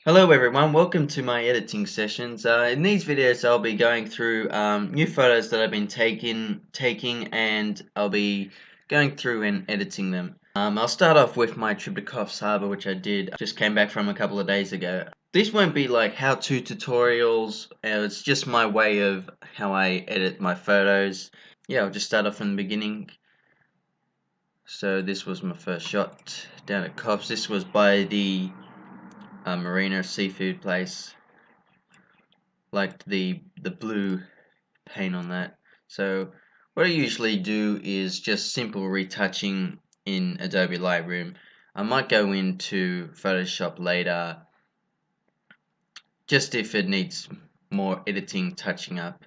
Hello everyone, welcome to my editing sessions. In these videos I'll be going through new photos that I've been taking and I'll be going through and editing them. I'll start off with my trip to Coffs Harbour, which I just came back from a couple of days ago. These won't be like how-to tutorials, it's just my way of how I edit my photos. Yeah, I'll just start off from the beginning. So this was my first shot down at Coffs. This was by the marina seafood place. Liked the blue paint on that. So what I usually do is just simple retouching in Adobe Lightroom. I might go into Photoshop later just if it needs more editing, touching up,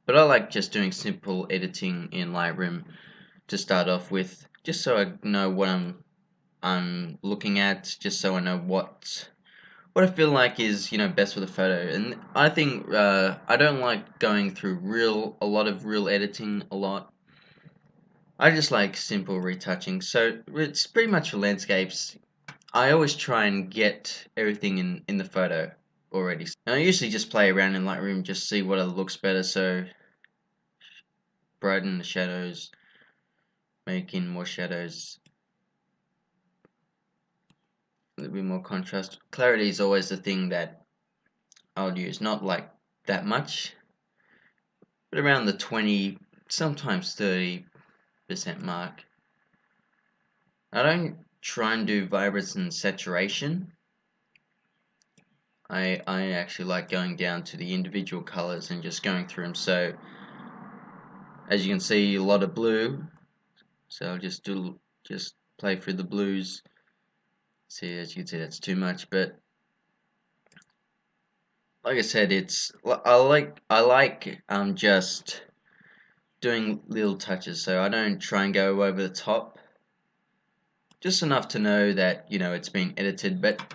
but I like just doing simple editing in Lightroom to start off with, just so I know what I'm looking at, just so I know what I feel like is, best for the photo. And I think I don't like going through a lot of real editing a lot. I just like simple retouching. So it's pretty much for landscapes. I always try and get everything in the photo already. And I usually just play around in Lightroom, just see what looks better. So brighten the shadows, make in more shadows, a little bit more contrast. Clarity is always the thing that I'll use, not like that much, but around the 20, sometimes 30% mark. I don't try and do vibrance and saturation. I actually like going down to the individual colors and just going through them. So as you can see, a lot of blue. So I'll just play through the blues. See, as you can see, that's too much, but like I said, I like just doing little touches. So I don't try and go over the top. Just enough to know that it's been edited, but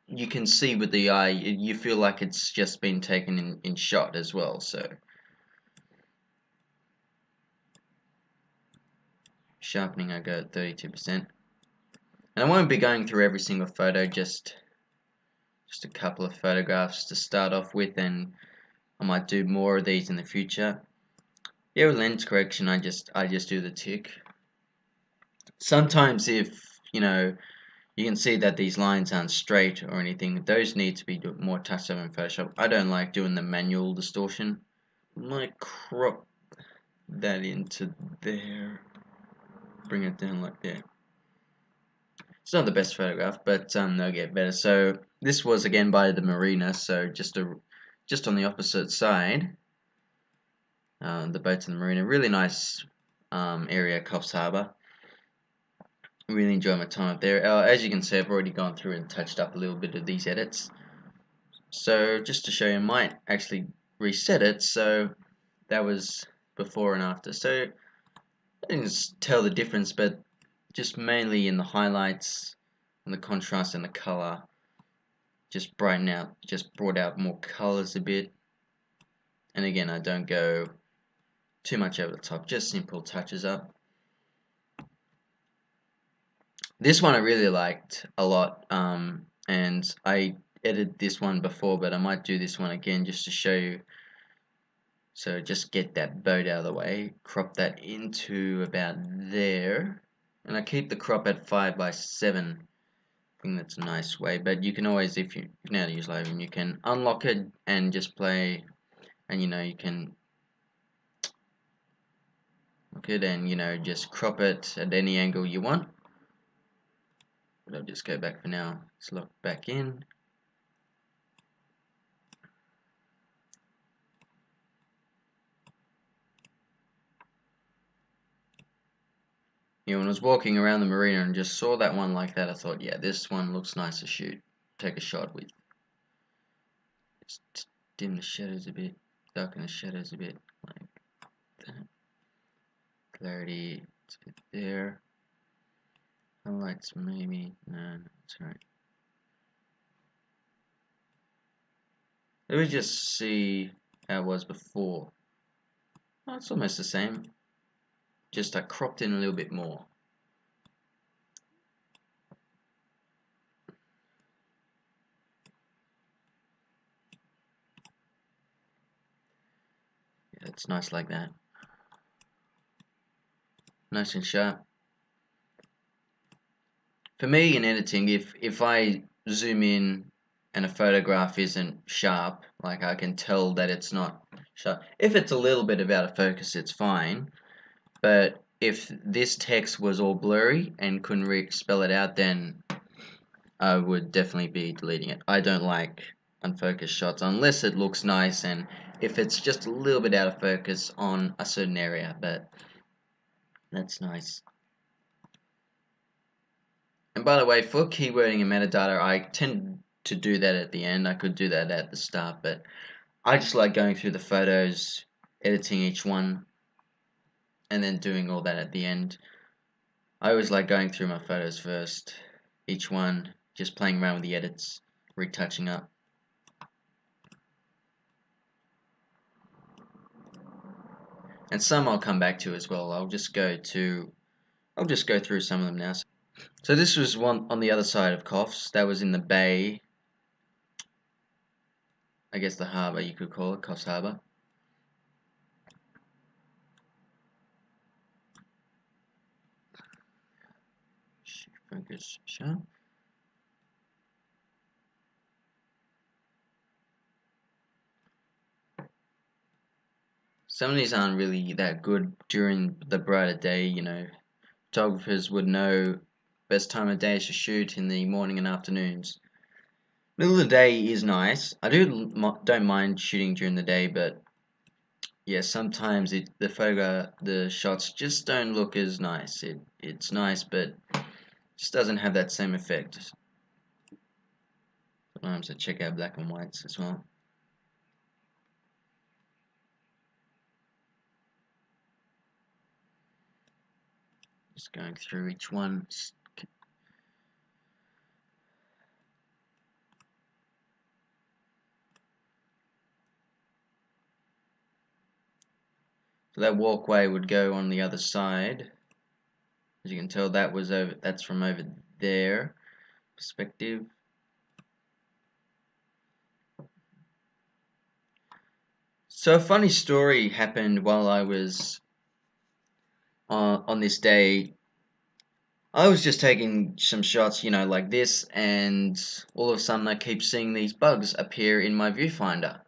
you can see with the eye, you feel like it's just been taken in shot as well. So sharpening, I go at 32%, and I won't be going through every single photo, just a couple of photographs to start off with, and I might do more of these in the future. Yeah, with lens correction, I just do the tick. Sometimes if you can see that these lines aren't straight or anything, those need to be more touched up in Photoshop. I don't like doing the manual distortion. I might crop that into there, bring it down like that. It's not the best photograph, but they'll get better. So this was again by the marina, so just on the opposite side, the boats in the marina. Really nice area, Coffs Harbour. Really enjoy my time up there. As you can see, I've already gone through and touched up a little bit of these edits. So just to show you, I might actually reset it. So that was before and after. So I didn't tell the difference, but just mainly in the highlights and the contrast and the color, just brought out more colors a bit. And again, I don't go too much over the top, just simple touches up. This one I really liked a lot, and I edited this one before, but I might do this one again just to show you. So just get that boat out of the way, crop that into about there, and I keep the crop at 5:7. I think that's a nice way, but you can always, if you know how to use Lightroom, you can unlock it and just play, and you can look it and just crop it at any angle you want. But I'll just go back for now. Let's lock back in. When I was walking around the marina and just saw that one like that, I thought, yeah, this one looks nice to shoot, take a shot with. Just dim the shadows a bit, darken the shadows a bit, like that. Clarity, it's a bit there. Highlights maybe, no, that's right. Let me just see how it was before. Oh, it's almost the same. Just I cropped in a little bit more. It's nice like that. Nice and sharp. For me in editing, if I zoom in and a photograph isn't sharp, like I can tell that it's not sharp. If it's a little bit out of focus, it's fine. But if this text was all blurry and couldn't spell it out, then I would definitely be deleting it. I don't like unfocused shots unless it looks nice and if it's just a little bit out of focus on a certain area, but that's nice. And by the way, for keywording and metadata, I tend to do that at the end. I could do that at the start, but I just like going through the photos, editing each one, and then doing all that at the end. I always like going through my photos first, each one, just playing around with the edits, retouching up. And some I'll come back to as well. I'll just go through some of them now. So this was one on the other side of Coffs. That was in the bay. I guess the harbour you could call it, Coffs Harbour. Focus sharp. Some of these aren't really that good during the brighter day, you know. Photographers would know best time of day to shoot in the morning and afternoons. Middle of the day is nice. I don't mind shooting during the day, but yeah, sometimes the shots just don't look as nice. It's nice, but just doesn't have that same effect. Sometimes I check out black and whites as well. Just going through each one. So that walkway would go on the other side. As you can tell, that's from over there. Perspective. So a funny story happened while I was on this day. I was just taking some shots, you know, like this, and all of a sudden I keep seeing these bugs appear in my viewfinder.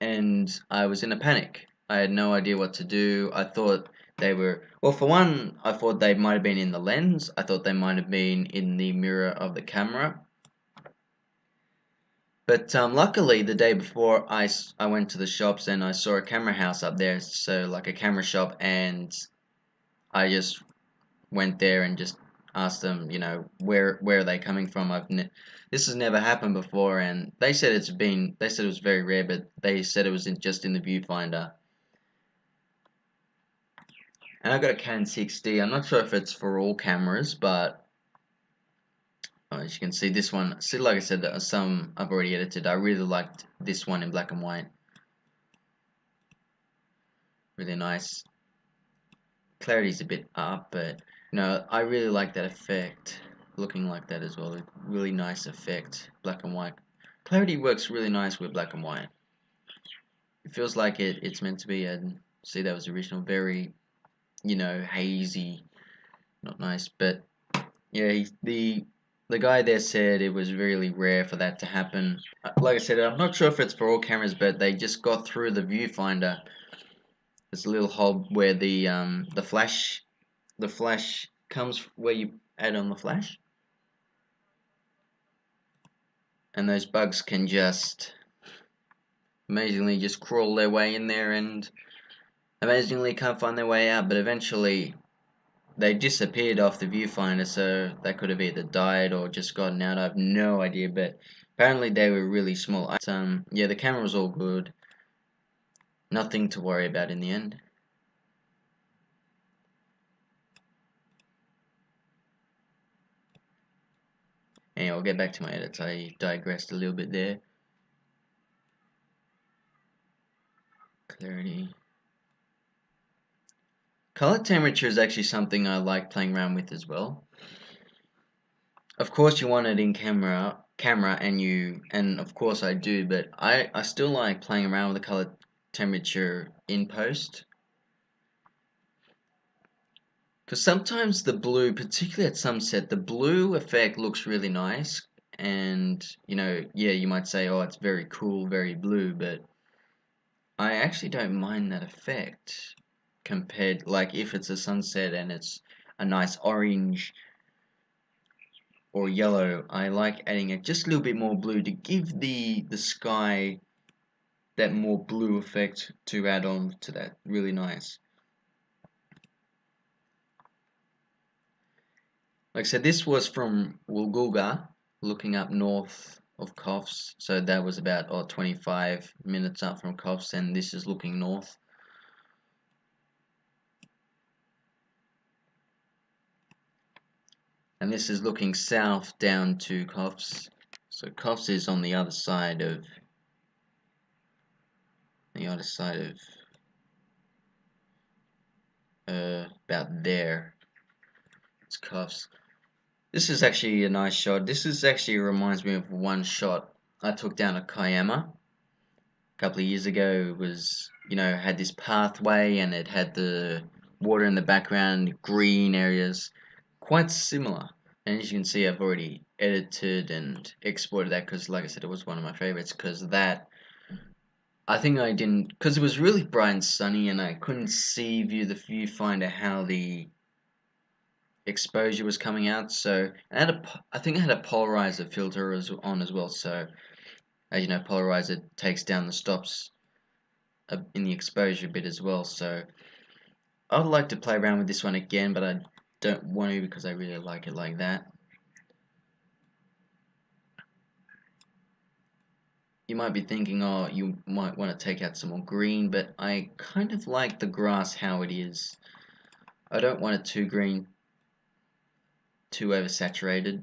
And I was in a panic. I had no idea what to do. I thought they were, well, for one, I thought they might have been in the lens. I thought they might have been in the mirror of the camera. But luckily, the day before, I went to the shops and I saw a camera house up there, so like a camera shop, and I just went there and just asked them, you know, where are they coming from? This has never happened before, and they said they said it was very rare, but they said it was just in the viewfinder. And I got a Canon 6D. I'm not sure if it's for all cameras, but as you can see, this one, see, like I said, some I've already edited. I really liked this one in black and white. Really nice. Clarity's a bit up, but no, I really like that effect, looking like that as well. Really nice effect, black and white. Clarity works really nice with black and white. It feels like it's meant to be. And see, that was original, very, you know, hazy, not nice. But yeah, the guy there said it was really rare for that to happen. Like I said, I'm not sure if it's for all cameras, but they just got through the viewfinder. There's a little hole where the flash comes where you add on the flash, and those bugs can just amazingly just crawl their way in there and amazingly can't find their way out, but eventually they disappeared off the viewfinder, so they could have either died or just gotten out. I have no idea, but apparently they were really small. Yeah, the camera was all good. Nothing to worry about in the end. Anyway, I'll get back to my edits. I digressed a little bit there. Clarity. Color temperature is actually something I like playing around with as well. Of course you want it in camera and of course I do, but I still like playing around with the temperature in post. Because sometimes the blue, particularly at sunset, the blue effect looks really nice. And, you know, yeah, you might say, oh, it's very cool, very blue, but I actually don't mind that effect compared, like, if it's a sunset and it's a nice orange or yellow, I like adding it just a little bit more blue to give the sky that more blue effect to add on to that. Really nice. Like I said, this was from Woolgoolga, looking up north of Coffs. So that was about 25 minutes up from Coffs, and this is looking north. And this is looking south down to Coffs. So Coffs is on the other side of about there. It's Coffs. This is actually a nice shot. This is actually reminds me of one shot I took down at Kiama a couple of years ago. It was, you know, had this pathway and it had the water in the background, green areas, quite similar. And as you can see, I've already edited and exported that because, like I said, it was one of my favorites. Because that, I think I didn't, because it was really bright and sunny, and I couldn't see the viewfinder how the exposure was coming out. So I think I had a polarizer filter on as well. So as you know, polarizer takes down the stops in the exposure bit as well. So I'd like to play around with this one again, but I don't want to because I really like it like that. You might be thinking, oh, you might want to take out some more green, but I kind of like the grass how it is. I don't want it too green, too oversaturated.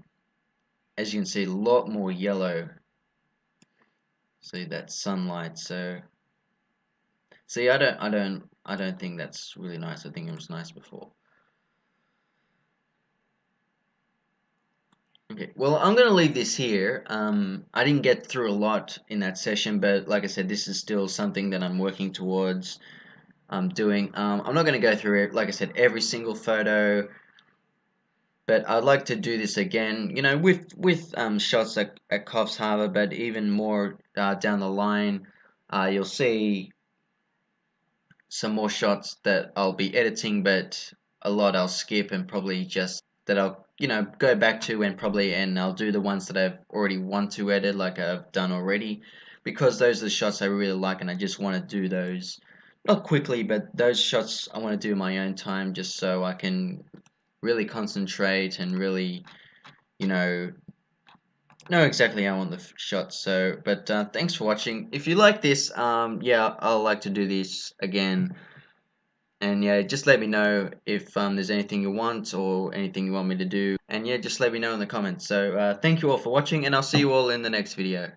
As you can see, a lot more yellow. See that sunlight. So, see, I don't think that's really nice. I think it was nice before. Okay, well, I'm going to leave this here. I didn't get through a lot in that session, but like I said, this is still something that I'm working towards doing. I'm not going to go through it, like I said, every single photo, but I'd like to do this again, you know, with shots at Coffs Harbour, but even more down the line, you'll see some more shots that I'll be editing, but a lot I'll skip and probably just that I'll, you know, go back to and I'll do the ones that I've already want to edit like I've done already, because those are the shots I really like and I just want to do those not quickly, but those shots I want to do in my own time just so I can really concentrate and really, you know exactly how I want the shots. So, but thanks for watching. If you like this, yeah, I'll like to do this again. And yeah, just let me know if there's anything you want or anything you want me to do. And yeah, just let me know in the comments. So thank you all for watching, and I'll see you all in the next video.